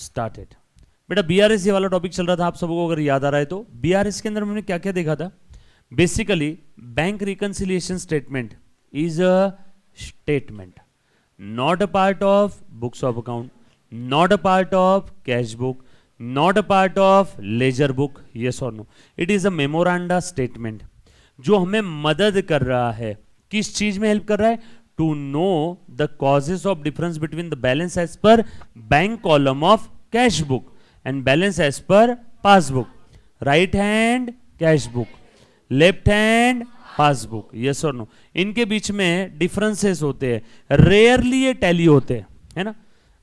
Started. बेटा BRS ये वाला टॉपिक चल रहा था, आप सबको अगर याद आ रहा है तो। बीआरएस के अंदर हमने क्या क्या देखा था? Basically bank reconciliation statement is a statement, not a part of books of account, not a part of cash book, not a part of ledger book, yes or no, it is a memoranda statement जो हमें मदद कर रहा है, किस चीज में help कर रहा है? To know the causes of difference between the balance as per bank column of cash book and balance as per passbook. Right hand cash book, left hand passbook, yes और नो, इनके बीच में differences होते हैं, rarely ये tally होते हैं, है ना,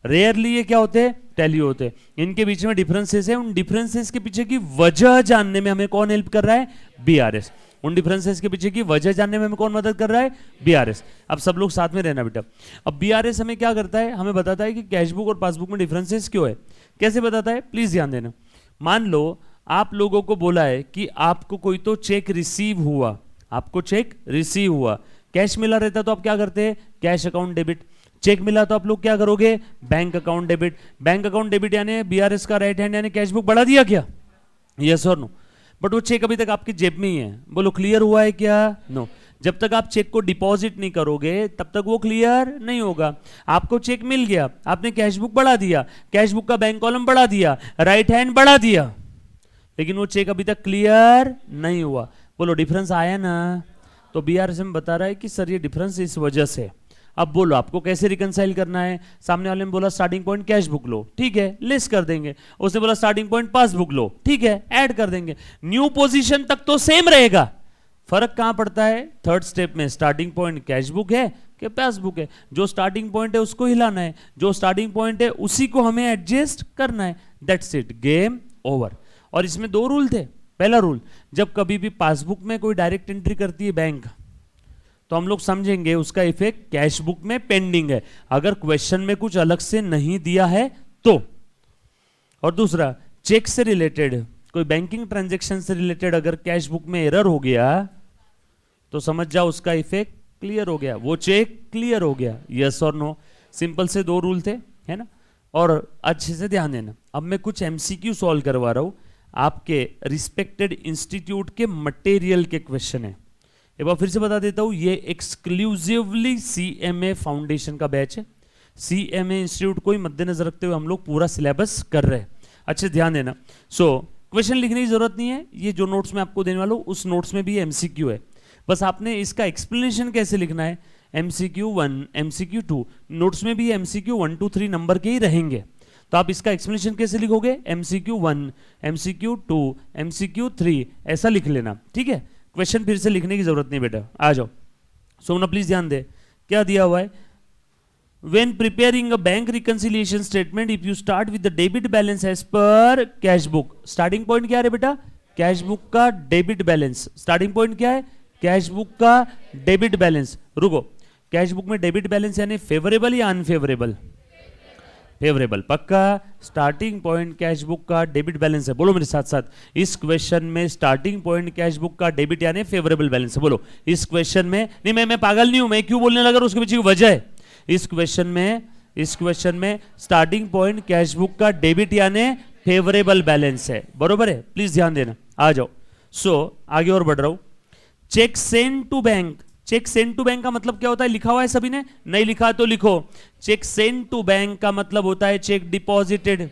रेयरली ये क्या होते हैं? टैली होते हैं। इनके बीच में डिफरेंसेस है, उन डिफरेंसेस के पीछे की वजह जानने में हमें कौन हेल्प कर रहा है? बीआरएस। उन डिफरेंसेस के पीछे की वजह जानने में हमें कौन मदद कर रहा है? बीआरएस। अब सब लोग साथ में रहना बेटा। अब बीआरएस हमें क्या करता है? हमें बताता है कि कैश बुक और पासबुक में डिफरेंसेस क्यों है। कैसे बताता है? प्लीज ध्यान देना। मान लो आप लोगों को बोला है कि आपको कोई तो चेक रिसीव हुआ, आपको चेक रिसीव हुआ, कैश मिला रहता तो आप क्या करते हैं? Cash account debit. चेक मिला तो आप लोग क्या करोगे? Bank account debit. Bank account debit यानी बीआरएस का राइट हैंड यानी कैश बुक बढ़ा दिया क्या? यस और नो। बट वो चेक अभी तक आपकी जेब में ही है। बोलो क्लियर हुआ है क्या? नो। जब तक आप चेक को डिपॉजिट नहीं करोगे तब तक वो क्लियर नहीं होगा। आपको चेक मिल गया, आपने कैश बुक बढ़ा दिया, कैश बुक का बैंक कॉलम बढ़ा दिया, राइट हैंड बढ़ा दिया, लेकिन वो चेक अभी तक क्लियर नहीं हुआ। बोलो डिफरेंस आया ना? तो बीआरएस में बता रहा है कि सर ये डिफरेंस इस वजह से। अब बोलो आपको कैसे रिकंसाइल करना है? सामने वाले ने बोला स्टार्टिंग पॉइंट कैश बुक लो, ठीक है, लेस कर देंगे। उसने बोला स्टार्टिंग पॉइंट पासबुक लो, ठीक है, ऐड कर देंगे। न्यू पोजीशन तक तो सेम रहेगा, फर्क कहां पड़ता है? थर्ड स्टेप में स्टार्टिंग पॉइंट कैश बुक है कि पासबुक है। जो स्टार्टिंग पॉइंट है उसको हिलाना है, जो स्टार्टिंग पॉइंट है उसी को हमें एडजस्ट करना है। That's it, game over. और इसमें दो रूल थे। पहला रूल, जब कभी भी पासबुक में कोई डायरेक्ट एंट्री करती है बैंक, तो हम लोग समझेंगे उसका इफेक्ट कैश बुक में पेंडिंग है, अगर क्वेश्चन में कुछ अलग से नहीं दिया है तो। और दूसरा, चेक से रिलेटेड कोई बैंकिंग ट्रांजैक्शन से रिलेटेड अगर कैश बुक में एरर हो गया तो समझ जाओ उसका इफेक्ट क्लियर हो गया, वो चेक क्लियर हो गया। यस और नो, सिंपल से दो रूल थे, है ना। और अच्छे से ध्यान देना, अब मैं कुछ एमसीक्यू सॉल्व करवा रहा हूं, आपके रिस्पेक्टेड इंस्टीट्यूट के मटेरियल के क्वेश्चन है। एक बार फिर से बता देता हूं, ये एक्सक्लूसिवली सीएमए फाउंडेशन का बैच है। सीएमए इंस्टीट्यूट को ही मद्देनजर रखते हुए हम लोग पूरा सिलेबस कर रहे हैं, अच्छे ध्यान देना। सो क्वेश्चन लिखने की जरूरत नहीं है, ये जो नोट्स में आपको देने वाला हूं उस नोट्स में भी एमसीक्यू है, बस आपने इसका एक्सप्लेनेशन कैसे लिखना है। एमसीक्यू 1, एमसीक्यू 2, नोट्स में भी एमसीक्यू 1, 2, 3 नंबर के ही रहेंगे, तो आप इसका एक्सप्लेनेशन कैसे लिखोगे? एमसीक्यू 1, एमसीक्यू 2, एमसीक्यू 3 ऐसा लिख लेना, ठीक है। क्वेश्चन फिर से लिखने की जरूरत नहीं बेटा, आ जाओ। सोमना प्लीज ध्यान दे, क्या दिया हुआ है? When preparing a bank reconciliation statement, if you start with the debit balance as per cash book, starting point क्या है बेटा? कैश बुक का डेबिट बैलेंस। स्टार्टिंग पॉइंट क्या है? कैश बुक का डेबिट बैलेंस। रुको, कैश बुक में debit balance यानी फेवरेबल या अनफेवरेबल? फेवरेबल, पक्का। स्टार्टिंग पॉइंट कैश बुक का डेबिट बैलेंस है, बोलो मेरे साथ साथ। इस क्वेश्चन में स्टार्टिंग पॉइंट कैश बुक का डेबिट यानी फेवरेबल बैलेंस है, बोलो। इस क्वेश्चन में नहीं, मैं पागल नहीं हूं, मैं क्यों बोलने लगा उसके पीछे की वजह है। इस क्वेश्चन में स्टार्टिंग पॉइंट कैश बुक का डेबिट यानी फेवरेबल बैलेंस है, बरोबर है, प्लीज ध्यान देना, आ जाओ। सो आगे और बढ़ रहा हूं। Cheque send to bank, cheque send to bank का मतलब क्या होता है? लिखा हुआ है सभी ने? नहीं लिखा तो लिखो। चेक सेंड टू बैंक का मतलब होता है cheque deposited.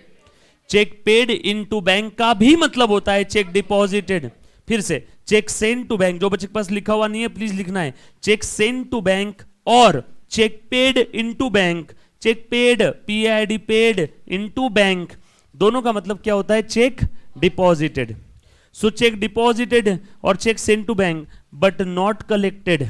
Cheque paid into bank का भी मतलब होता है चेक डिपॉजिटेड। फिर से, चेक सेंड टू बैंक, जो बच्चे के पास लिखा हुआ नहीं है प्लीज लिखना है। चेक सेंड टू बैंक और cheque paid into bank, cheque paid PID paid into bank, दोनों का मतलब क्या होता है? Cheque deposited. So cheque deposited और cheque send to bank but not collected,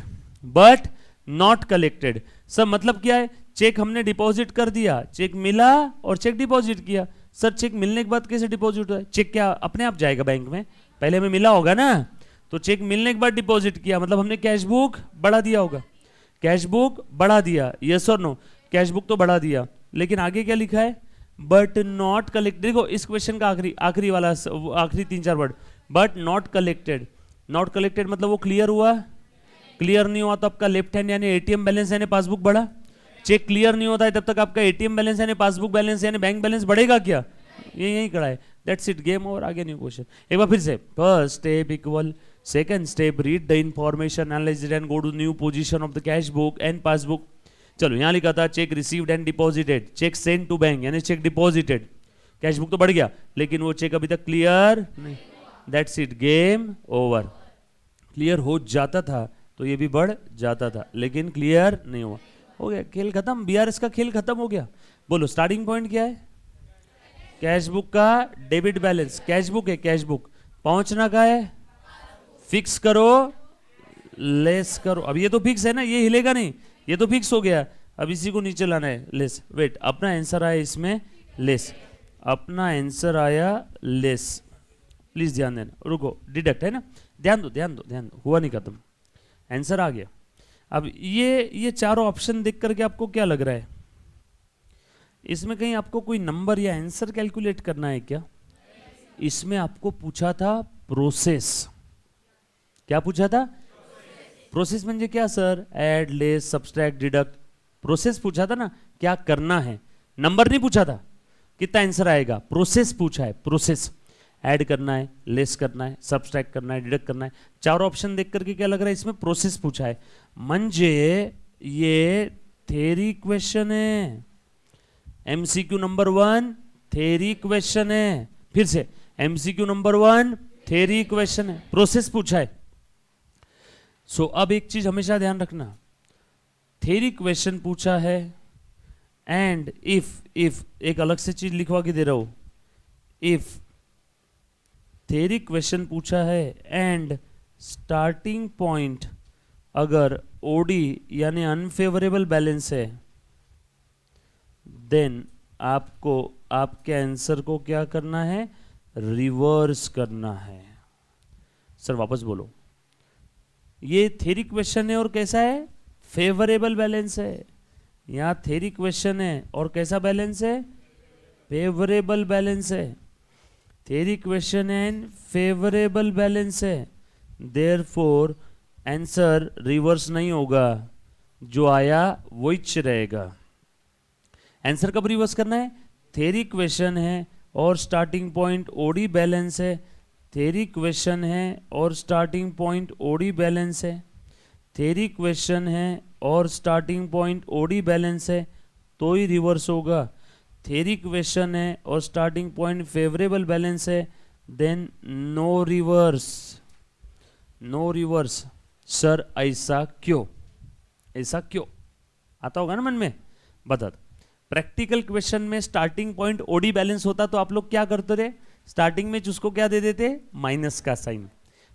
but not collected. सब मतलब क्या है? चेक हमने डिपॉजिट कर दिया, चेक मिला और चेक डिपॉजिट किया। सर चेक मिलने के बाद कैसे डिपॉजिट हुआ? चेक क्या अपने आप जाएगा बैंक में? पहले हमें मिला होगा ना, तो चेक मिलने के बाद डिपॉजिट किया, मतलब हमने कैश बुक बढ़ा दिया होगा। कैश बुक बढ़ा दिया, यस और नो? कैश बुक तो बढ़ा दिया, लेकिन आगे क्या लिखा है? But not collected. देखो इस क्वेश्चन का आखिरी वाला, आखिरी 3-4 word, but not collected. Not collected मतलब वो क्लियर हुआ? क्लियर नहीं हुआ तो आपका लेफ्ट हैंड यानी एटीएम बैलेंस यानी पासबुक बढ़ा? चेक क्लियर नहीं होता है तब तक आपका एटीएम बैलेंस यानी पासबुक बैलेंस यानी बैंक बैलेंस बढ़ेगा क्या? ये यही खड़ा है. That's it, game over. आगे न्यू क्वेश्चन. एक बार फिर से. First step equal second step, read the information, analyse it and go to new position of the cash book and passbook. चलो यहाँ लिखा था cheque received and deposited, cheque send to bank यानी cheque deposited. Cash book तो बढ़ गया लेकिन वो चेक अभी तक क्लियर नहीं. That's it, game over. Clear हो जाता था तो ये भी बढ़ जाता था लेकिन क्लियर नहीं हुआ. हो गया, खेल खत्म. बीआरएस का खेल खत्म हो गया. बोलो स्टार्टिंग पॉइंट क्या है? कैश बुक का डेबिट बैलेंस. कैश बुक है, कैश बुक. पहुंचना का है, फिक्स करो, लेस करो. अब ये तो फिक्स है ना, ये हिलेगा नहीं, ये तो फिक्स हो गया. अब इसी को नीचे लाना है, लेस. वेट, अपना आंसर आया इसमें लेस, अपना आंसर आया लेस. प्लीज ध्यान देना. रुको, डिडक्ट है ना, ध्यान दो ध्यान दो ध्यान दो. हुआ नहीं खत्म, आंसर आ गया. अब ये चारों ऑप्शन देख करके आपको क्या लग रहा है? इसमें कहीं आपको कोई नंबर या आंसर कैलकुलेट करना है क्या? इसमें आपको पूछा था प्रोसेस. क्या पूछा था? प्रोसेस म्हणजे क्या sir? Add, less, subtract, deduct. Process पूछा था ना, क्या करना है. नंबर नहीं पूछा था कितना आंसर आएगा. प्रोसेस पूछा है, प्रोसेस. ऐड करना है, लेस करना है, सब्सट्रैक्ट करना है, डिडक्ट करना है. चार ऑप्शन देख करके क्या लग रहा है? इसमें प्रोसेस पूछा है. म्हणजे ये थेरी क्वेश्चन है. एमसीक्यू नंबर 1 थेरी क्वेश्चन है. फिर से एमसीक्यू नंबर 1 थेरी क्वेश्चन है, प्रोसेस पूछा है. सो अब एक चीज हमेशा ध्यान रखना, थेरी क्वेश्चन पूछा है एंड इफ एक अलग से चीज लिखवा के दे रहा हूं. इफ थेरी क्वेश्चन पूछा है एंड स्टार्टिंग पॉइंट अगर ओडी यानी अनफेवरेबल बैलेंस है, देन आपको आपके आंसर को क्या करना है? रिवर्स करना है. सर वापस बोलो. ये थेरी क्वेश्चन है और कैसा है? फेवरेबल बैलेंस है. यहां थेरी क्वेश्चन है और कैसा बैलेंस है? फेवरेबल बैलेंस है. Theory question and favourable balance है. देयरफॉर आंसर रिवर्स नहीं होगा, जो आया वही रहेगा. आंसर कब रिवर्स करना है? थेरी क्वेश्चन है और स्टार्टिंग पॉइंट ओडी बैलेंस है. थेरी क्वेश्चन है और स्टार्टिंग पॉइंट ओडी बैलेंस है. थेरी क्वेश्चन है और स्टार्टिंग पॉइंट ओडी बैलेंस है तो ही रिवर्स होगा. थेरी क्वेश्चन है और स्टार्टिंग पॉइंट फेवरेबल बैलेंस है, then no reverse. No reverse. Sir ऐसा क्यों? ऐसा क्यों आता होगा ना मन में, बता दो. प्रैक्टिकल क्वेश्चन में स्टार्टिंग पॉइंट ओडी बैलेंस होता तो आप लोग क्या करते थे? स्टार्टिंग में उसको क्या दे देते? माइनस का साइन.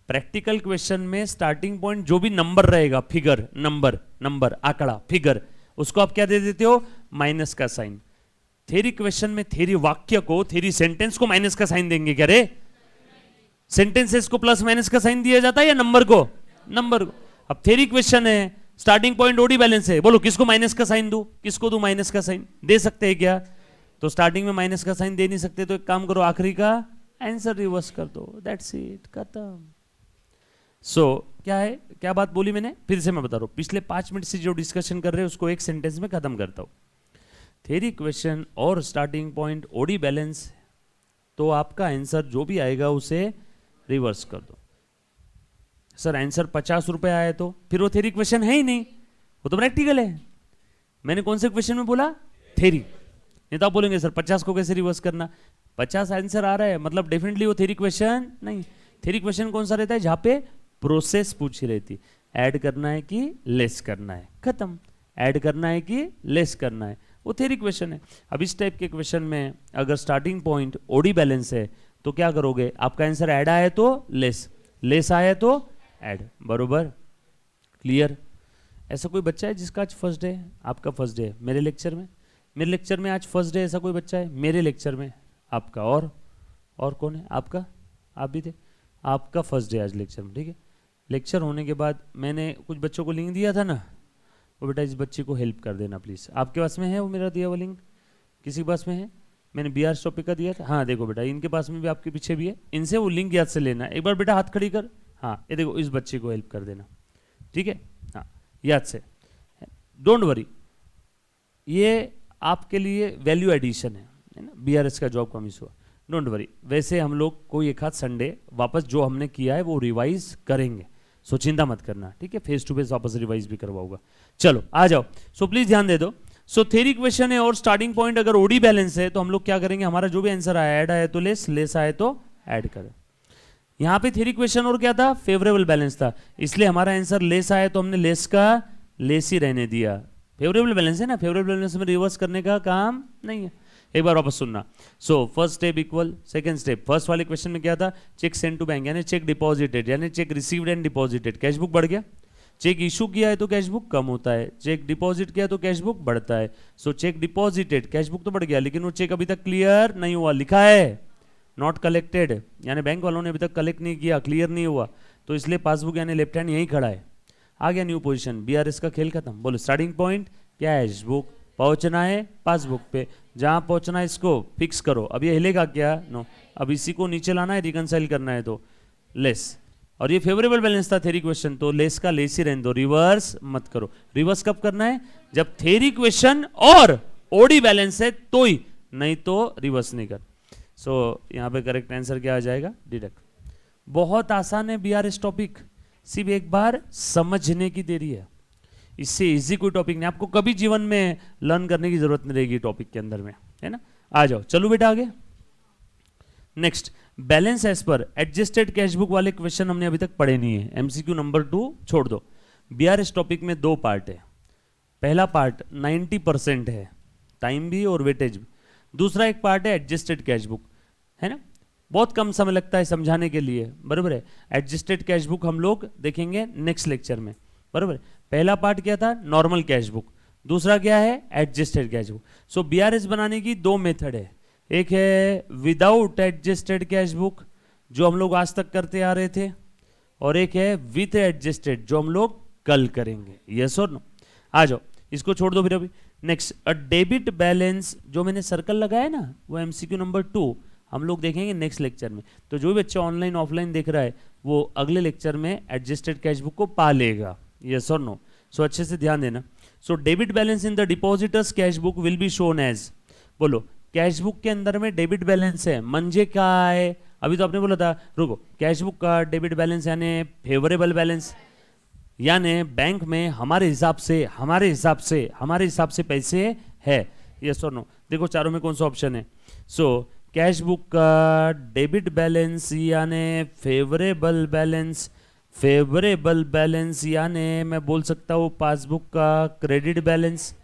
प्रैक्टिकल क्वेश्चन में स्टार्टिंग पॉइंट जो भी नंबर रहेगा, फिगर, नंबर, आंकड़ा, फिगर, उसको आप क्या दे देते हो? माइनस का साइन. थेरी क्वेश्चन में थेरी वाक्य को, थेरी सेंटेंस को माइनस का साइन देंगे क्या रे? सेंटेंसेस को प्लस माइनस का साइन दिया जाता है या नंबर को? नंबर को. अब थेरी क्वेश्चन है, स्टार्टिंग पॉइंट ओडी बैलेंस है, बोलो किसको माइनस का साइन दूं? किसको दूं माइनस का साइन? दे सकते हैं क्या? तो स्टार्टिंग में माइनस का साइन दे नहीं सकते तो एक काम करो, आखिरी का आंसर रिवर्स कर दो. दैट्स इट, खत्म. सो क्या है, क्या बात बोली मैंने? फिर से मैं बता रहा हूं. पिछले 5 मिनट से जो डिस्कशन कर रहे हैं उसको एक सेंटेंस में खत्म करता हूं. थेरी क्वेश्चन और स्टार्टिंग पॉइंट ओडी बैलेंस, तो आपका आंसर जो भी आएगा उसे रिवर्स कर दो. सर आंसर 50 रुपए आया तो फिर वो थेरी क्वेश्चन है ही नहीं, वो तो प्रैक्टिकल है. मैंने कौन से क्वेश्चन में बोला? थेरी. नहीं तो आप बोलेंगे सर 50 को कैसे रिवर्स करना? 50 आंसर आ रहा है मतलब डेफिनेटली वो थेरी क्वेश्चन नहीं. थेरी क्वेश्चन कौन सा रहता है? जहां पे प्रोसेस पूछी रहती, ऐड करना है कि लेस करना है, खत्म. ऐड करना है कि लेस करना है, वो थेरी क्वेश्चन है. अब इस टाइप के क्वेश्चन में अगर स्टार्टिंग पॉइंट ओडी बैलेंस है तो क्या करोगे? आपका आंसर ऐड आया तो लेस, लेस आया तो ऐड. बरोबर, क्लियर. ऐसा कोई बच्चा है जिसका आज फर्स्ट डे? आपका फर्स्ट डे मेरे लेक्चर में? मेरे लेक्चर में आज फर्स्ट डे ऐसा कोई बच्चा है मेरे लेक्चर में? आपका और कौन है? आपका, आप भी थे. आपका फर्स्ट डे आज लेक्चर में, ठीक है. लेक्चर होने के बाद मैंने कुछ बच्चों को लिंक दिया था ना, वो बेटा इस बच्चे को हेल्प कर देना प्लीज़. आपके पास में है वो मेरा दिया हुआ लिंक? किसी के पास में है? मैंने BR टॉपिक का दिया था. हाँ देखो बेटा, इनके पास में भी, आपके पीछे भी है. इनसे वो लिंक याद से लेना. एक बार बेटा हाथ खड़ी कर. हाँ ये देखो, इस बच्चे को हेल्प कर देना, ठीक है. हाँ याद से, डोंट वरी. ये आपके लिए वैल्यू एडिशन है ना, बीआरएस का जॉब कमिस हुआ, डोंट वरी। वैसे हम लोग कोई एक आध संडे वापस जो हमने किया है वो रिवाइज करेंगे, सो चिंता मत करना, ठीक है, फेस टू फेस वापस रिवाइज भी करवाऊंगा। चलो आ जाओ, सो प्लीज ध्यान दे दो। सो थ्योरी क्वेश्चन है और स्टार्टिंग पॉइंट अगर ओडी बैलेंस है तो हम लोग क्या करेंगे, हमारा जो भी आंसर आया, ऐड आया तो लेस, लेस आया तो ऐड करें। यहाँ पे थ्योरी क्वेश्चन और क्या था, फेवरेबल बैलेंस था, इसलिए हमारा आंसर लेस आया तो हमने लेस का लेस ही रहने दिया। फेवरेबल बैलेंस है ना, फेवरेबल बैलेंस में रिवर्स करने का काम नहीं है। एक बार वापस सुनना। So first step equal second step. First वाले क्वेश्चन में क्या था, चेक सेंड टू बैंक यानी चेक डिपॉजिटेड यानी check received and deposited, cash book बढ़ गया। चेक इशू किया है तो कैश बुक कम होता है, चेक डिपॉजिट किया तो कैश बुक बढ़ता है। सो चेक डिपॉजिटेड, कैश बुक तो बढ़ गया लेकिन वो चेक अभी तक क्लियर नहीं हुआ, लिखा है नॉट कलेक्टेड, यानी बैंक वालों ने अभी तक कलेक्ट नहीं किया, क्लियर नहीं हुआ, तो इसलिए पासबुक यानी लेफ्ट हैंड यहीं खड़ा है। आ गया न्यू पोजीशन, बीआरएस का खेल खत्म। बोलो स्टार्टिंग पॉइंट कैश बुक, पहुंचना है पासबुक पे, जहां पहुंचना है इसको फिक्स करो। अब ये हिलेगा क्या, नो, अब इसी को नीचे लाना है, रिकंसाइल करना है तो लेस, और ये फेवरेबल बैलेंस था थ्योरी क्वेश्चन, तो लेस का लेस ही रहने दो, रिवर्स मत करो। रिवर्स कब करना है, जब थ्योरी क्वेश्चन और ओडी बैलेंस है तो ही, नहीं तो रिवर्स नहीं कर। सो यहाँ पे करेक्ट आंसर क्या आ जाएगा, डिडक्ट। बहुत आसान है बीआरएस टॉपिक, सिर्फ एक बार समझने की देरी है, इससे इजी कोई टॉपिक नहीं, आपको कभी जीवन में लर्न करने की जरूरत नहीं रहेगी टॉपिक के अंदर में, है ना। आ जाओ, चलो बेटा आगे। Next, balance as per adjusted cash book वाले क्वेश्चन हमने अभी तक पढ़े नहीं है, एमसीक्यू नंबर 2 छोड़ दो। बीआरएस टॉपिक में दो पार्ट है, पहला पार्ट 90% है, टाइम भी और वेटेज भी, दूसरा एक पार्ट है एडजस्टेड कैश बुक, है ना। बहुत कम समय लगता है समझाने के लिए, बराबर है। एडजस्टेड कैश बुक हम लोग देखेंगे नेक्स्ट लेक्चर में, बराबर है। पहला पार्ट क्या था, नॉर्मल कैश बुक, दूसरा क्या है, एडजस्टेड कैश बुक। सो बीआरएस बनाने की दो मेथड है, एक है विदाउट एडजस्टेड कैश बुक जो हम लोग आज तक करते आ रहे थे, और एक है विथ एडजस्टेड जो हम लोग कल करेंगे, यस और नो। आ जाओ, इसको छोड़ दो फिर अभी। नेक्स्ट, अ डेबिट बैलेंस जो मैंने सर्कल लगाया ना, वो एमसीक्यू नंबर 2 हम लोग देखेंगे नेक्स्ट लेक्चर में। तो जो भी बच्चा ऑनलाइन ऑफलाइन देख रहा है वो अगले लेक्चर में एडजस्टेड कैश बुक को पा लेगा, यस और नो। सो अच्छे से ध्यान देना। So debit balance in the depositors cash book will be shown as, बोलो कैश बुक के अंदर में डेबिट बैलेंस है, मंजे क्या है, अभी तो आपने बोला था, रुको, कैश बुक का डेबिट बैलेंस यानी फेवरेबल बैलेंस, यानी बैंक में हमारे हिसाब से पैसे है, यस और नो। देखो चारों में कौन सा ऑप्शन है। सो कैश बुक का डेबिट बैलेंस यानी फेवरेबल बैलेंस यानी मैं बोल सकता हूँ पासबुक का क्रेडिट बैलेंस।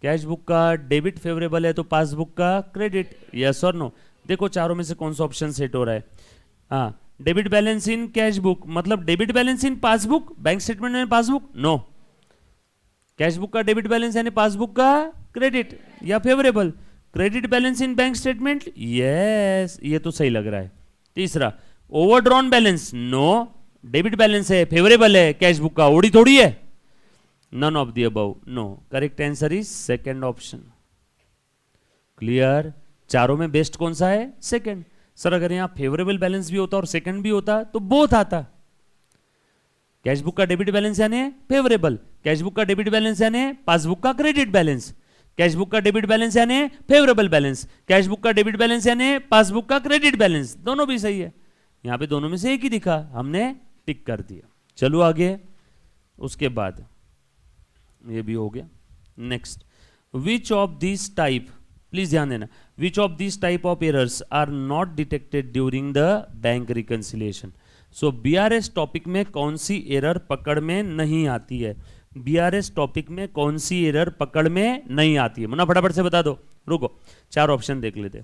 कैश बुक का डेबिट फेवरेबल है तो पासबुक का क्रेडिट, यस और नो। देखो चारों में से कौन सा ऑप्शन सेट हो रहा है। हाँ, debit balance in cash book मतलब debit balance in passbook, bank statement में पासबुक, नो। कैश बुक का डेबिट बैलेंस यानी पासबुक का क्रेडिट या favourable, credit balance in bank statement, yes, ये तो सही लग रहा है। तीसरा, overdrawn balance, no, debit balance है, फेवरेबल है कैश बुक का, ओडी थोड़ी है। None of the above, no. Correct answer is second option. Clear, चारों में बेस्ट कौन सा है, सेकंड। सर अगर यहां फेवरेबल बैलेंस भी होता और सेकंड भी होता तो बोथ आता। कैश बुक का डेबिट बैलेंस यानी फेवरेबल, कैश बुक का डेबिट बैलेंस यानी पासबुक का क्रेडिट बैलेंस, कैश बुक का डेबिट बैलेंस यानी फेवरेबल बैलेंस, कैश बुक का डेबिट बैलेंस यानी पासबुक का क्रेडिट बैलेंस, दोनों भी सही है। यहां पे दोनों में से एक ही दिखा, हमने टिक कर दिया। चलो आगे, उसके बाद ये भी हो गया। Next, which of this type, please ध्यान देना, which of this type of errors are not detected during the bank reconciliation. So BRS topic में कौन सी एरर पकड़ में नहीं आती है, बीआरएस टॉपिक में कौन सी एरर पकड़ में नहीं आती है, मुन्ना फटाफट से बता दो। रुको, चार ऑप्शन देख लेते।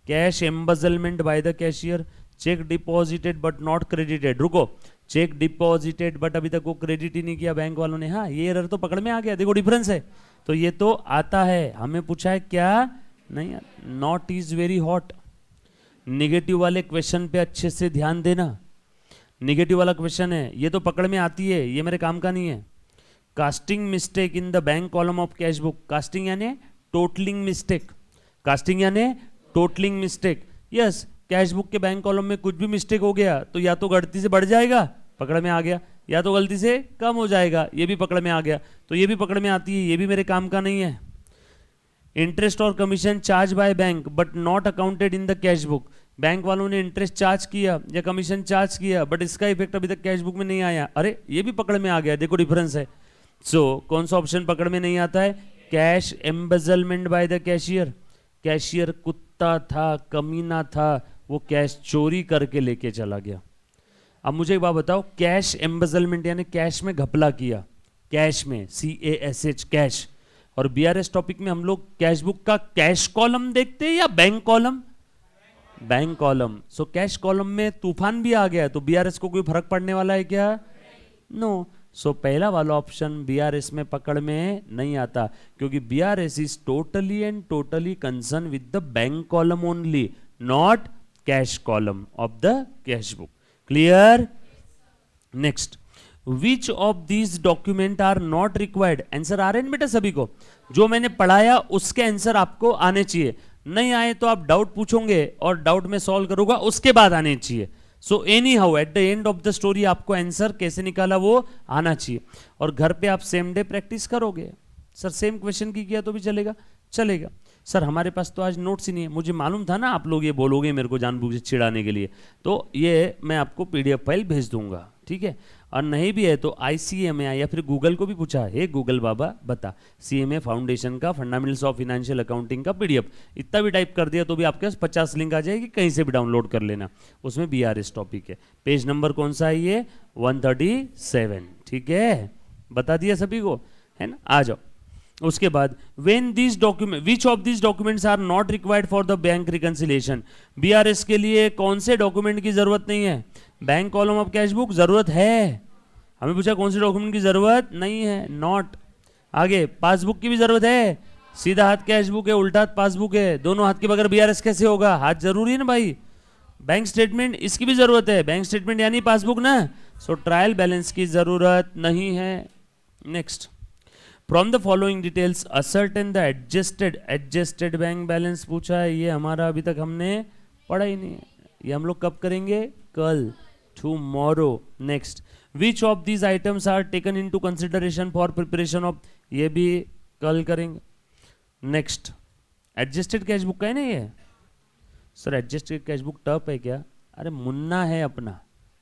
Cash embezzlement by the cashier, cheque deposited but not credited, रुको, चेक डिपॉजिटेड बट अभी तक वो क्रेडिट ही नहीं किया बैंक वालों ने, हाँ ये एरर तो पकड़ में आ गया, देखो डिफरेंस है, तो ये तो आता है। हमें पूछा है क्या, नहीं, not is very hot. Negative वाले क्वेश्चन पे अच्छे से ध्यान देना, निगेटिव वाला क्वेश्चन है, ये तो पकड़ में आती है, ये मेरे काम का नहीं है। Casting mistake in the bank column of cash book, casting यानी टोटलिंग मिस्टेक, कास्टिंग यानी totalling mistake, yes. Cash book के बैंक कॉलम में कुछ भी मिस्टेक हो गया तो या तो गलती से बढ़ जाएगा, पकड़ में आ गया, या तो गलती से कम हो जाएगा, ये भी पकड़ में आ गया, तो ये भी पकड़ में आती है, ये भी मेरे काम का नहीं है। इंटरेस्ट और commission charge by bank but not accounted in the cash book, bank वालों ने इंटरेस्ट चार्ज किया या कमीशन चार्ज किया बट इसका इफेक्ट अभी तक कैश बुक में नहीं आया, अरे ये भी पकड़ में आ गया, देखो डिफरेंस है। सो कौन सा ऑप्शन पकड़ में नहीं आता है? Cash embezzlement bye the cashier, cashier कुत्ता था, कमीना था, वो कैश चोरी करके लेके चला गया। अब मुझे एक बात बताओ, कैश एम्बेजलमेंट यानी कैश में घपला किया, कैश में CASH कैश, और BRS टॉपिक में हम लोग कैश बुक का कैश कॉलम देखते हैं या bank column? Bank column. So cash column में तूफान भी आ गया तो BRS को कोई फर्क पड़ने वाला है क्या? नो। सो पहला वाला ऑप्शन BRS में पकड़ में नहीं आता, क्योंकि BRS is totally and totally concern with the bank column only, not cash column of the cash book. Clear? Next, which of these document are not required? Answer आ रहे हैं बेटा सभी को? जो मैंने पढ़ाया उसके आंसर आपको आने चाहिए, नहीं आए तो आप डाउट पूछोगे और डाउट में सॉल्व करूंगा, उसके बाद आने चाहिए। So any how at the end of the story आपको आंसर कैसे निकाला वो आना चाहिए, और घर पे आप सेम डे प्रैक्टिस करोगे। सर सेम क्वेश्चन की किया तो भी चलेगा? चलेगा। सर हमारे पास तो आज नोट्स ही नहीं है, मुझे मालूम था ना आप लोग ये बोलोगे मेरे को जानबूझ के चिढ़ाने के लिए, तो ये मैं आपको PDF फाइल भेज दूंगा, ठीक है? और नहीं भी है तो ICMA या फिर गूगल को भी पूछा, हे गूगल बाबा बता CMA फाउंडेशन का फंडामेंटल्स ऑफ फाइनेंशियल अकाउंटिंग का PDF, इतना भी टाइप कर दिया तो भी आपके पास 50 लिंक आ जाएगी, कहीं से भी डाउनलोड कर लेना, उसमें BRS टॉपिक है। पेज नंबर कौन सा है ये? 137, ठीक है? बता दिया सभी को, है ना? आ जाओ। उसके बाद when these document which of these documents are not required for the bank reconciliation? BRS के लिए कौन से डॉक्यूमेंट की जरूरत नहीं है? Bank column of cash book जरूरत है, हमें पूछा कौन से डॉक्यूमेंट की जरूरत नहीं है, नॉट। आगे पासबुक की भी जरूरत है, सीधा हाथ कैश बुक है, उल्टा हाथ पासबुक है, दोनों हाथ के बगैर BRS कैसे होगा? हाथ जरूरी है ना भाई। बैंक स्टेटमेंट इसकी भी जरूरत है, बैंक स्टेटमेंट यानी पासबुक ना। सो ट्रायल बैलेंस की जरूरत नहीं है। Next, from the following details ascertain the adjusted bank balance पूछा है, ये हमारा अभी तक हमने पढ़ा ही नहीं है, ये हम लोग कब करेंगे? कल, tomorrow. Next, which of these items are taken into consideration for preparation of, ये भी कल करेंगे। नेक्स्ट, एडजस्टेड कैश बुक का है ना ये? Sir adjusted cash book tough है क्या? अरे मुन्ना है अपना,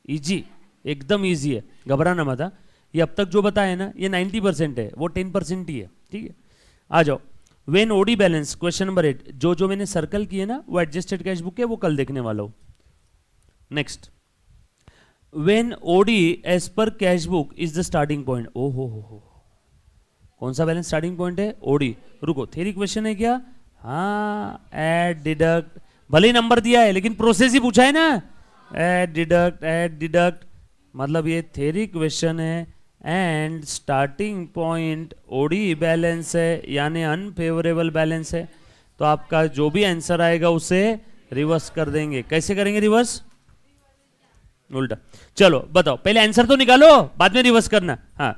इजी, एकदम इजी है, घबराना मत। हाँ, ये अब तक जो बताया ना ये 90% है, वो 10% ही है, ठीक है? आ जाओ। When OD balance, question number 8, जो जो मैंने सर्कल किए ना वो एडजस्टेड कैश बुक है, वो कल देखने वाला हूं। Next, when OD as per cash book is the starting point. ओ हो, कौन सा बैलेंस स्टार्टिंग पॉइंट है? ओडी। रुको, थ्योरी क्वेश्चन है क्या? हाँ, ऐड डिडक्ट, भले ही नंबर दिया है लेकिन प्रोसेस ही पूछा है ना, ऐड डिडक्ट, मतलब ये थ्योरी क्वेश्चन है। And starting point OD balance है यानी अनफेवरेबल बैलेंस है, तो आपका जो भी आंसर आएगा उसे रिवर्स कर देंगे। कैसे करेंगे रिवर्स? उल्टा। चलो बताओ, पहले आंसर तो निकालो, बाद में रिवर्स करना। हाँ,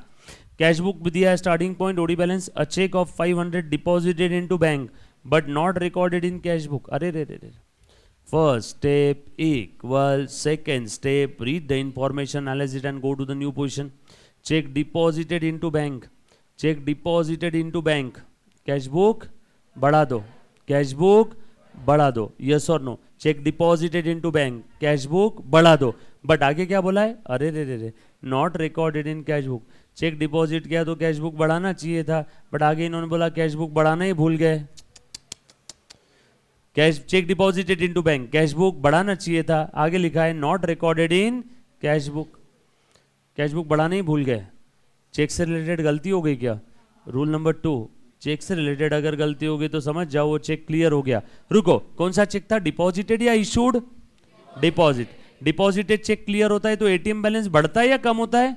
कैश बुक भी दिया है, starting point OD balance, a cheque of 500 deposited into bank but not recorded in cash book. अरे रे रे रे, first step equal second step, read the information, analyse it and go to the new position. Cheque deposited into bank, cheque deposited into bank, cash book बढ़ा दो, cash book बढ़ा दो, yes और no? Cheque deposited into bank, cash book बढ़ा दो, but आगे क्या बोला है? अरे रे रे रे, not recorded in cash book. Cheque deposit किया तो कैश बुक बढ़ाना चाहिए था, बट आगे इन्होंने बोला कैश बुक बढ़ाना ही भूल गए। Cash cheque deposited into bank, cash book बढ़ाना चाहिए था, आगे लिखा है not recorded in cash book, cash book बढ़ाना ही भूल गए। चेक से रिलेटेड गलती हो गई क्या? रूल नंबर 2, चेक से रिलेटेड अगर गलती हो गई तो समझ जाओ वो चेक क्लियर हो गया। रुको, कौन सा चेक था? डिपॉजिटेड या issued? Deposit. Deposited cheque clear होता है तो एटीएम बैलेंस बढ़ता है या कम होता है?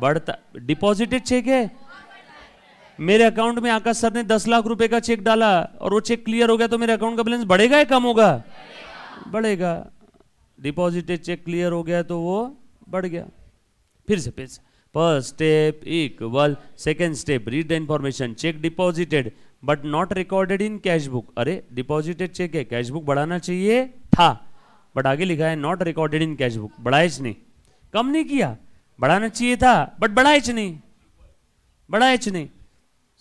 बढ़ता। डिपॉजिटेड चेक है, मेरे अकाउंट में आकाश सर ने 10 लाख रुपए का चेक डाला और वो चेक क्लियर हो गया तो मेरे अकाउंट का बैलेंस बढ़ेगा या कम होगा? बढ़ेगा। डिपॉजिटेड चेक क्लियर हो गया तो वो बढ़ गया। फिर से first step equal second step, read the information, cheque deposited but not recorded in cash book. अरे डिपॉजिटेड चेक है, कैश बुक बढ़ाना चाहिए था, बट आगे लिखा है not recorded in cash book. बढ़ाइच नहीं, कम नहीं किया, बढ़ाना चाहिए था बट बढ़ाइच नहीं, बढ़ाइच नहीं।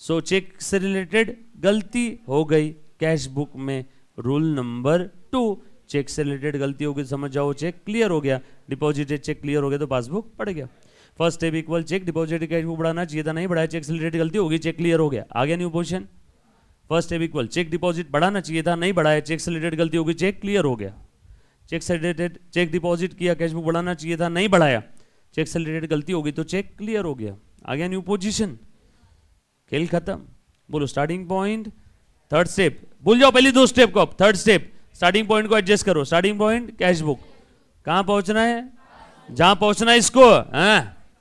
सो चेक से रिलेटेड गलती हो गई कैश बुक में, रूल नंबर 2, चेक से रिलेटेड गलती हो गई, समझ जाओ चेक क्लियर हो गया, डिपॉजिटेड चेक क्लियर हो गया तो पासबुक पड़ गया। First step equal check deposited cash book बढ़ाना चाहिए था, नहीं बढ़ाया, चेक से रिलेटेड गलती हो गई, चेक क्लियर हो गया, आ गया new position. First step equal cheque deposit बढ़ाना चाहिए था, नहीं बढ़ाया, चेक से रिलेटेड गलती हो गई, चेक क्लियर हो गया। चेक से रिलेटेड चेक डिपॉजिट किया, कैश बुक बढ़ाना चाहिए था, नहीं बढ़ाया, चेक से रिलेटेड गलती हो गई तो चेक क्लियर हो गया, आ गया न्यू पोजीशन, खेल खत्म। बोलो स्टार्टिंग पॉइंट, थर्ड स्टेप, भूल जाओ पहली दो स्टेप को, अब थर्ड स्टेप स्टार्टिंग पॉइंट को एडजस्ट करो। स्टार्टिंग पॉइंट कैश बुक, कहां पहुंचना है, जहां पहुंचना है इसको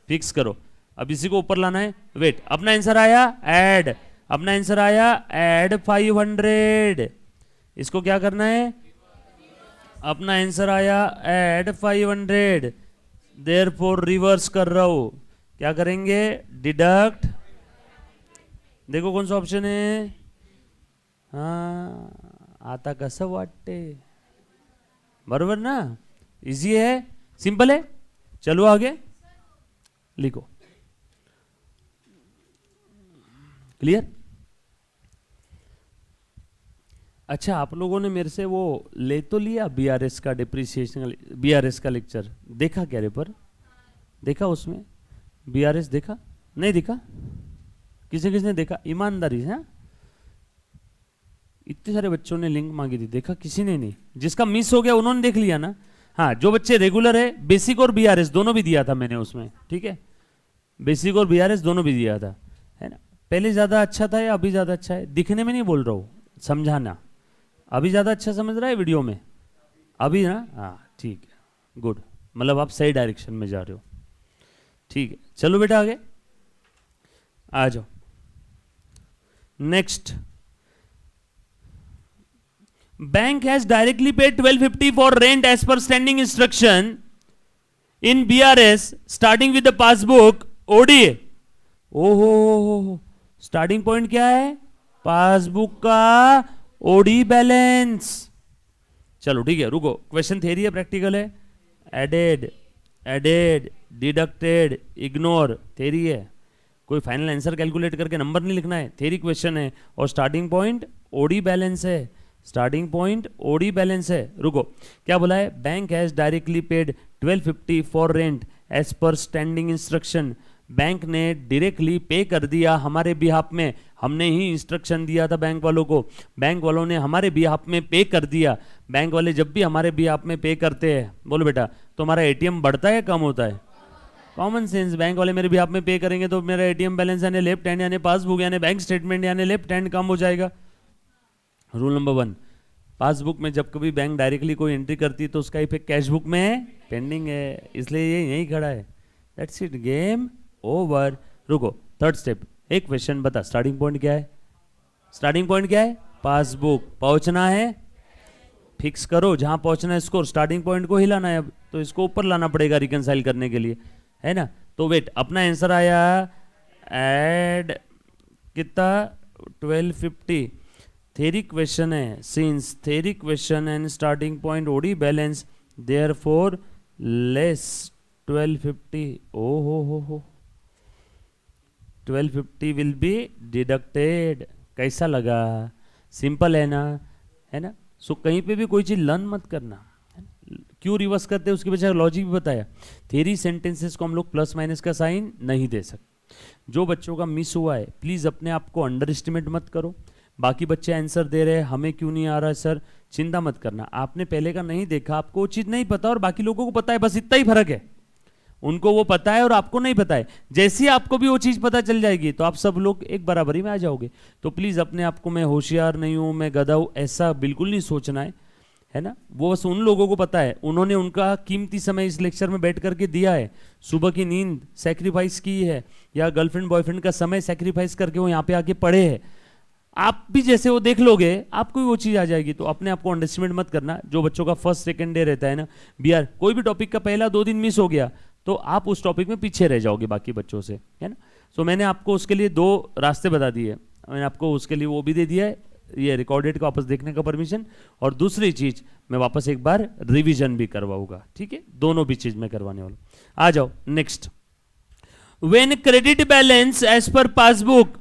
फिक्स करो। अब इसी को ऊपर लाना है, वेट, अपना आंसर आया ऐड, अपना आंसर आया ऐड 500, इसको क्या करना है, अपना आंसर आया ऐड 500, देयरफॉर रिवर्स कर रहा हूं, क्या करेंगे, डिडक्ट, देखो कौन सा ऑप्शन है, आता कसं वाटते, बरोबर ना, इजी है, सिंपल है, चलो आगे लिखो, क्लियर। अच्छा, आप लोगों ने मेरे से वो ले तो लिया बीआरएस का डिप्रिसिएशन, बीआरएस का लेक्चर देखा क्या रे, पर देखा उसमें बीआरएस देखा, नहीं देखा, किसने किसने देखा, ईमानदारी से, इतने सारे बच्चों ने लिंक मांगी थी, देखा किसी ने नहीं, जिसका मिस हो गया उन्होंने देख लिया ना। हाँ, जो बच्चे रेगुलर है, बेसिक और बीआरएस दोनों भी दिया था मैंने उसमें, ठीक है, बेसिक और बीआरएस दोनों भी दिया था, है ना। पहले ज्यादा अच्छा था या अभी ज्यादा अच्छा है, दिखने में नहीं बोल रहा हूँ, समझाना, अभी ज्यादा अच्छा समझ रहा है वीडियो में, अभी ना, हाँ ठीक है, गुड, मतलब आप सही डायरेक्शन में जा रहे हो, ठीक है। चलो बेटा आगे आ जाओ, next, bank has directly paid 1250 for rent as per standing instruction in BRS starting with the passbook OD. ओहो, स्टार्टिंग पॉइंट क्या है, पासबुक का ओडी बैलेंस। चलो ठीक है, रुको, क्वेश्चन थ्योरी है प्रैक्टिकल है, added added deducted ignore, theory है, कोई फाइनल आंसर कैलकुलेट करके नंबर नहीं लिखना है, थ्योरी क्वेश्चन है, और स्टार्टिंग पॉइंट ओडी बैलेंस है, स्टार्टिंग पॉइंट ओडी बैलेंस है। रुको, क्या बोला है, bank has directly paid 1250 for rent as per standing instruction, bank ने डायरेक्टली पे कर दिया हमारे बिहाफ में, हमने ही इंस्ट्रक्शन दिया था बैंक वालों को, बैंक वालों ने हमारे बिहाफ में पे कर दिया। बैंक वाले जब भी हमारे बिहाफ में पे करते हैं, बोलो बेटा, तो हमारा एटीएम बढ़ता है कम होता है, कॉमन सेंस, बैंक वाले मेरे बिहाफ में पे करेंगे तो मेरा एटीएम बैलेंस यानी लेफ्ट हैंड यानी पासबुक यानी बैंक स्टेटमेंट यानी लेफ्ट हैंड कम हो जाएगा। रूल नंबर 1, पासबुक में जब कभी बैंक डायरेक्टली कोई एंट्री करती है तो उसका इफेक्ट कैश बुक में है, पेंडिंग है, इसलिए ये यहीं खड़ा है, दैट्स इट, गेम ओवर। रुको, थर्ड स्टेप, एक क्वेश्चन बता, स्टार्टिंग पॉइंट क्या है, स्टार्टिंग पॉइंट क्या है, पासबुक, पहुंचना है, फिक्स करो जहां पहुंचना है स्कोर, स्टार्टिंग पॉइंट को हिलाना है, अब तो इसको ऊपर लाना पड़ेगा रिकंसाइल करने के लिए, है ना। तो वेट, अपना आंसर आया एड कितना 1250, थ्योरी क्वेश्चन है, since theory question and starting point OD balance therefore less 1250, ओ हो 1250 विल बी डिडक्टेड। कैसा लगा, सिंपल है ना, है ना। सो कहीं पे भी कोई चीज लर्न मत करना, क्यों रिवर्स करते हैं उसके पीछे लॉजिक भी बताया। थ्योरी सेंटेंसेस को हम लोग प्लस माइनस का साइन नहीं दे सकते। जो बच्चों का मिस हुआ है प्लीज अपने आप को अंडर एस्टिमेट मत करो। बाकी बच्चे आंसर दे रहे हैं, हमें क्यों नहीं आ रहा है सर, चिंता मत करना, आपने पहले का नहीं देखा, आपको वो चीज नहीं पता और बाकी लोगों को पता है, बस इतना ही फर्क है। उनको वो पता है और आपको नहीं पता है। जैसे ही आपको भी वो चीज पता चल जाएगी तो आप सब लोग एक बराबरी में आ जाओगे। तो प्लीज अपने आप को मैं होशियार नहीं हूं, मैं गधा हूं, ऐसा बिल्कुल नहीं सोचना है ना। वो बस उन लोगों को पता है, उन्होंने उनका कीमती समय इस लेक्चर में बैठ करके दिया है, सुबह की नींद सेक्रीफाइस की है, या गर्लफ्रेंड बॉयफ्रेंड का समय सेक्रीफाइस करके वो यहाँ पे आके पढ़े हैं। आप भी जैसे वो देख लोगे आपको भी वो चीज आ जाएगी। तो अपने आप को अंडरस्टिमेट मत करना। जो बच्चों का फर्स्ट सेकंड डे रहता है ना, बीआर कोई भी टॉपिक का पहला 2 दिन मिस हो गया तो आप उस टॉपिक में पीछे रह जाओगे बाकी बच्चों से, है ना। सो मैंने आपको उसके लिए 2 रास्ते बता दिए, मैंने आपको उसके लिए वो भी दे दिया है, ये रिकॉर्डेड को वापस देखने का परमिशन, और दूसरी चीज मैं वापस एक बार रिवीजन भी करवाऊंगा, ठीक है। दोनों भी चीज मैं करवाने वाला। आ जाओ next, when credit balance as per passbook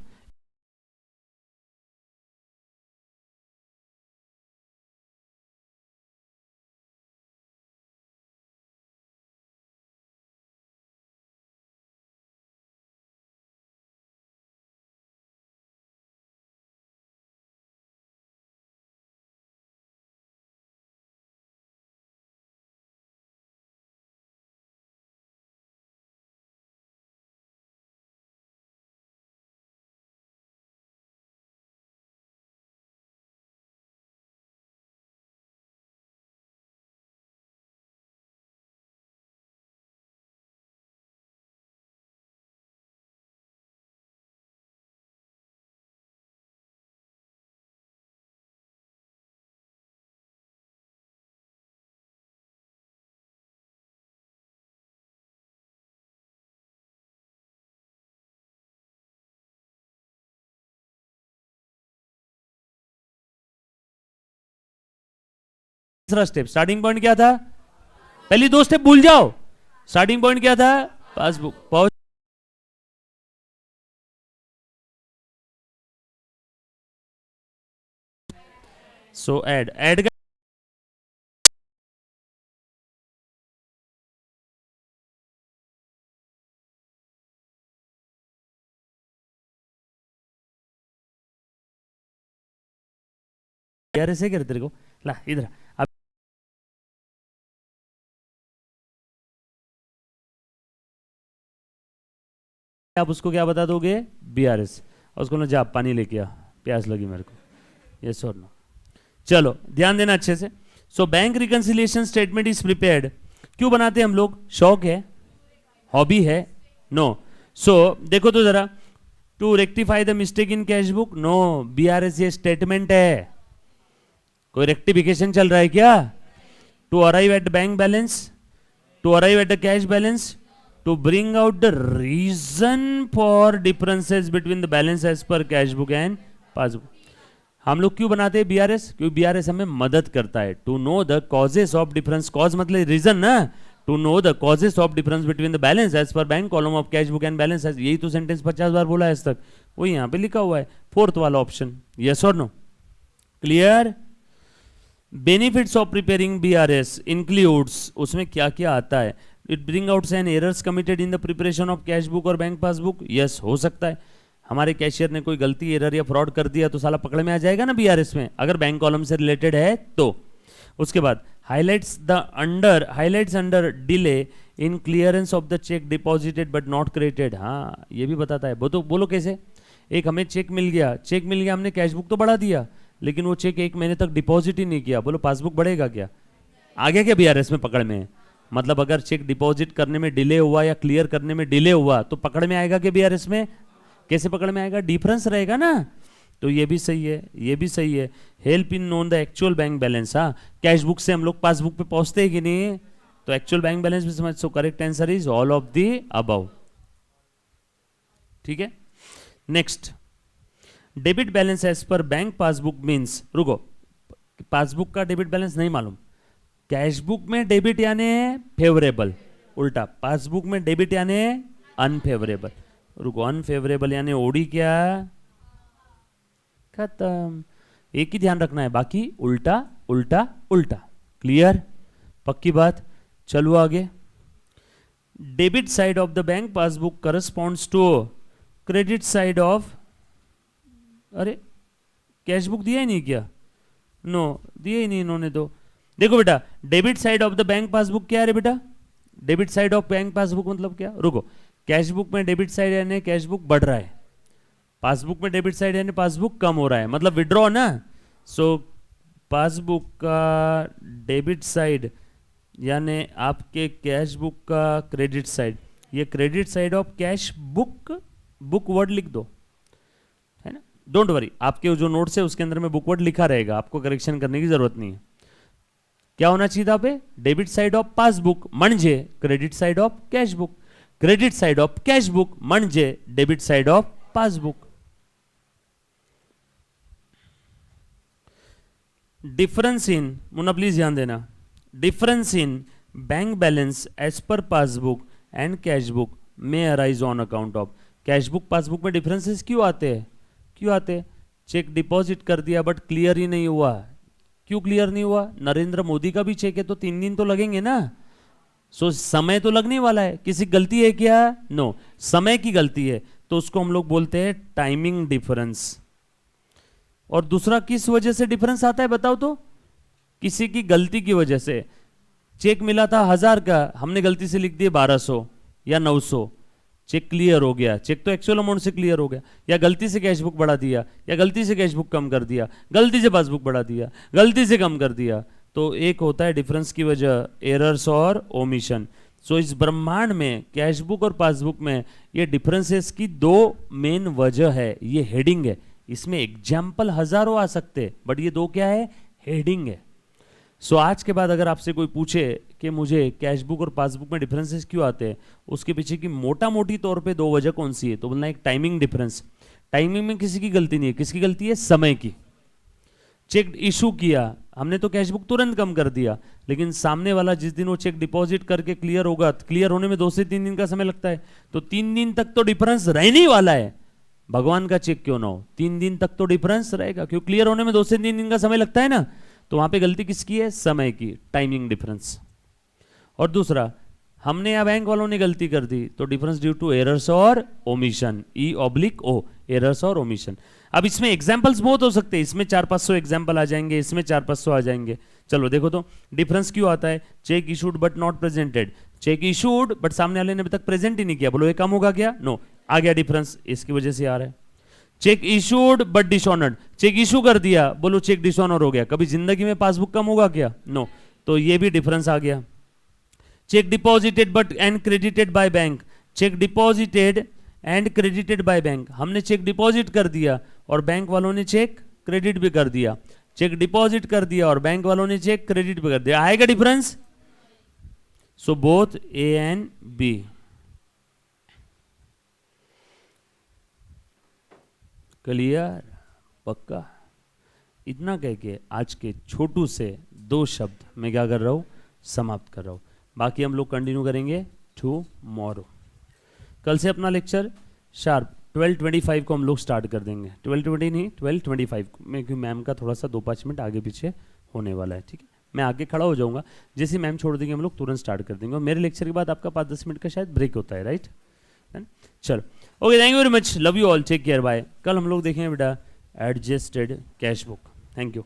तीसरा स्टेप, स्टार्टिंग पॉइंट क्या था? पहली दो स्टेप भूल जाओ, स्टार्टिंग पॉइंट क्या था? पासबुक। पहुंच सो ऐड यार ऐसे कर तेरे को, ला इधर अब आप उसको क्या बता दोगे? बीआरएस। और उसको ना जा पानी लेके आ, प्यास लगी मेरे को। यस और नो? चलो ध्यान देना अच्छे से। So bank reconciliation statement is prepared. क्यों बनाते हैं हम लोग? शौक है? हॉबी है? नो। सो देखो तो जरा, to rectify the mistake in cash book? No, BRS ये स्टेटमेंट है। कोई रेक्टिफिकेशन चल रहा है क्या? To arrive at the bank balance, to arrive at the cash balance, to bring out the reason for differences between the balance as per cash book and passbook. हम लोग क्यों बनाते हैं बीआरएस? क्योंकि बीआरएस हमें मदद करता है to know the causes of difference. Cause मतलब रीजन ना, to know the causes of difference between the balance as per bank column of cash book and balance as. यही तो सेंटेंस 50 बार बोला है आज तक, वो यहाँ पे लिखा हुआ है, फोर्थ वाला ऑप्शन। यस और no? Clear? Benefits of preparing BRS includes, उसमें क्या क्या आता है? It bring out an errors committed in the preparation of cash book और बैंक पासबुक। यस, हो सकता है हमारे कैशियर ने कोई गलती, एरर या फ्रॉड कर दिया तो साला पकड़ में आ जाएगा ना बीआरएस में, अगर बैंक कॉलम से रिलेटेड है तो। उसके बाद highlights under delay in clearance of the check deposited but not credited. हाँ, ये भी बताता है। बोलो कैसे? एक हमें चेक मिल गया, हमने कैश बुक तो बढ़ा दिया, लेकिन वो चेक 1 महीने तक डिपॉजिट ही नहीं किया। बोलो पासबुक बढ़ेगा क्या? आ गया क्या बीआरएस में पकड़ में? मतलब अगर चेक डिपॉजिट करने में डिले हुआ या क्लियर करने में डिले हुआ तो पकड़ में आएगा क्या बीआरएस में? कैसे पकड़ में आएगा? डिफरेंस रहेगा ना। तो ये भी सही है, ये भी सही है। Help in known the actual bank balance. हाँ, कैश बुक से हम लोग पासबुक पे पहुंचते हैं कि नहीं? तो एक्चुअल बैंक बैलेंस भी समझ। So correct answer is all of the above. ठीक है, next, debit balance as per bank passbook means, रुको, पासबुक का डेबिट बैलेंस नहीं मालूम, कैश बुक में डेबिट यानी फेवरेबल, उल्टा पासबुक में डेबिट यानी अनफेवरेबल। रुको, अनफेवरेबल यानी ओडी क्या? खत्म। एक ही ध्यान रखना है, बाकी उल्टा उल्टा उल्टा। क्लियर? पक्की बात। चलो आगे। Debit side of the bank passbook corresponds to credit side of, अरे कैश बुक दिया ही नहीं क्या? नो, दिया ही नहीं इन्होंने तो। देखो बेटा, debit side of the bank passbook क्या है बेटा? Debit side of bank passbook मतलब क्या? रुको, कैश बुक में डेबिट साइड यानी कैश बुक बढ़ रहा है, पासबुक में डेबिट साइड यानी पासबुक कम हो रहा है, मतलब विड्रॉ ना। सो पासबुक का डेबिट साइड यानी आपके कैश बुक का क्रेडिट साइड, ये credit side of cash book, book word लिख दो, है ना? डोंट वरी, आपके जो नोट्स है उसके अंदर में बुक वर्ड लिखा रहेगा, आपको करेक्शन करने की जरूरत नहीं है। क्या होना चाहिए था पे? डेबिट साइड ऑफ पासबुक म्हणजे credit side of cash book, credit side of cash book म्हणजे debit side of passbook. Difference in, मुन्ना प्लीज ध्यान देना, difference in bank balance as per passbook and cash book में arise on account of. Cash book passbook में differences क्यों आते हैं? क्यों आते हैं? चेक डिपॉजिट कर दिया बट क्लियर ही नहीं हुआ। क्यों क्लियर नहीं हुआ? नरेंद्र मोदी का भी चेक है तो 3 दिन तो लगेंगे ना। सो समय तो लगने वाला है। किसी गलती है क्या? नो, समय की गलती है, तो उसको हम लोग बोलते हैं टाइमिंग डिफरेंस। और दूसरा किस वजह से डिफरेंस आता है बताओ तो? किसी की गलती की वजह से। चेक मिला था 1000 का, हमने गलती से लिख दिया 1200 या 900, चेक क्लियर हो गया, चेक तो एक्चुअल अमाउंट से क्लियर हो गया, या गलती से कैश बुक बढ़ा दिया, या गलती से कैश बुक कम कर दिया, गलती से पासबुक बढ़ा दिया, गलती से कम कर दिया, तो एक होता है डिफरेंस की वजह एरर्स और ओमिशन। सो इस ब्रह्मांड में कैश बुक और पासबुक में ये डिफरेंसेस की 2 मेन वजह है। ये हेडिंग है, इसमें एग्जाम्पल हजारों आ सकते हैं, बट ये 2 क्या है? हेडिंग है। सो आज के बाद अगर आपसे कोई पूछे कि मुझे कैश बुक और पासबुक में डिफरेंसेस क्यों आते हैं, उसके पीछे की मोटा मोटी तौर पे 2 वजह कौन सी है, तो बोलना एक टाइमिंग डिफरेंस। टाइमिंग में किसी की गलती नहीं है, किसकी गलती है? समय की। चेक इशू किया, हमने तो कैश बुक तुरंत कम कर दिया, लेकिन सामने वाला जिस दिन वो चेक डिपॉजिट करके क्लियर होगा, क्लियर होने में 2 से 3 दिन का समय लगता है, तो 3 दिन तक तो डिफरेंस रहने ही वाला है, भगवान का चेक क्यों ना हो, 3 दिन तक तो डिफरेंस रहेगा, क्योंकि क्लियर होने में 2 से 3 दिन का समय लगता है ना। तो वहां पे गलती किसकी है? समय की, टाइमिंग डिफरेंस। और दूसरा, हमने या बैंक वालों ने गलती कर दी, तो डिफरेंस ड्यू टू एरर्स और ओमिशन, E/O, एरर्स और ओमिशन। अब इसमें एग्जांपल्स बहुत हो सकते हैं, इसमें 400-500 एग्जांपल आ जाएंगे, इसमें 400-500 आ जाएंगे। चलो देखो तो डिफरेंस क्यों आता है? Cheque issued but not presented, check issued but सामने वाले ने अभी तक प्रेजेंट ही नहीं किया, बोलो ये कम होगा क्या? नो, आ गया डिफरेंस, इसकी वजह से आ रहा है। Cheque issued but dishonoured, cheque issue कर दिया, बोलो चेक डिसऑनर हो गया, कभी जिंदगी में पासबुक कम होगा क्या? नो, तो ये भी डिफरेंस आ गया। Check deposited but and credited by bank, cheque deposited and credited by bank, हमने चेक डिपॉजिट कर दिया और बैंक वालों ने चेक क्रेडिट भी कर दिया, चेक डिपॉजिट कर दिया और बैंक वालों ने चेक क्रेडिट भी कर दिया, आएगा difference? So both A and B. Clear? पक्का? इतना कह के आज के छोटू से 2 शब्द मैं क्या कर रहा हूं? समाप्त कर रहा हूं। बाकी हम लोग कंटिन्यू करेंगे टुमारो। कल से अपना लेक्चर शार्प 12:25 को हम लोग स्टार्ट कर देंगे, 12:20 नहीं 12:25 में, क्योंकि मैम का थोड़ा सा 2-5 मिनट आगे पीछे होने वाला है, ठीक है। मैं आगे खड़ा हो जाऊंगा, जैसे मैम छोड़ देंगे हम लोग तुरंत स्टार्ट कर देंगे, और मेरे लेक्चर के बाद आपका 5-10 मिनट का शायद ब्रेक होता है, राइट? चलो okay, thank you very much, love you all, take care, bye. कल हम लोग देखेंगे बेटा adjusted cash book. Thank you.